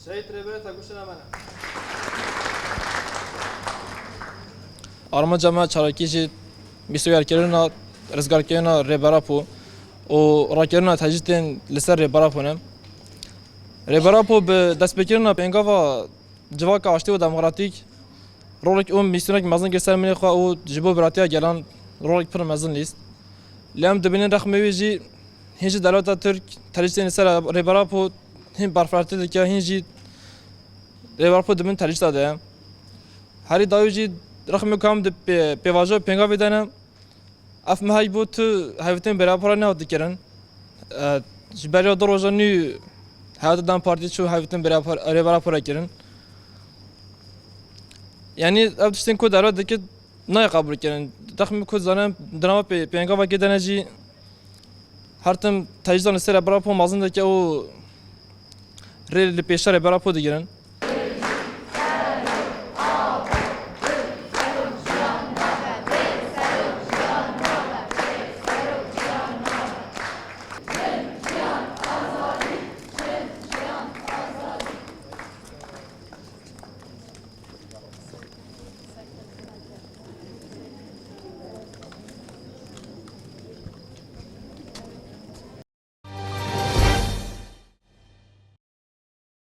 Şehit rebere takuşun hemen. Arma cama çarakîjî bîsoyarkirina rizgarkirina rêberapo û rakirina tecîtên li ser rêberapo ne. Rêberapo bi destpêkirina pêngava civaka aştî û demokratîk rolek û mîsyonek mezin kir ser minê xwe û ji bo biratiya gelan rolek pir mezin lîst. Lê em dibînin rexmê wê jî hîn ji delata Tirk tercîtên li ser rêberapo hîn berfirtî dike hîn jî rêberapo dibin tercîta de ye. Herî dawî jî rexmê ku em di pêvajoya pêngavê de ne ev mehey bû tu hevtên berapora nehat dikirin. Ji beriya du roja nû Hayata Dem Partî çû hevtên rêberapora kirin. Yani ev tiştên ku derve dike nayê qebûl kirin. Rexmê ku zanim di nava pêngavekê de ne jî her tim tecîtan li ser rêberapo mezin dike û rê li pêşa rêberapo digirin.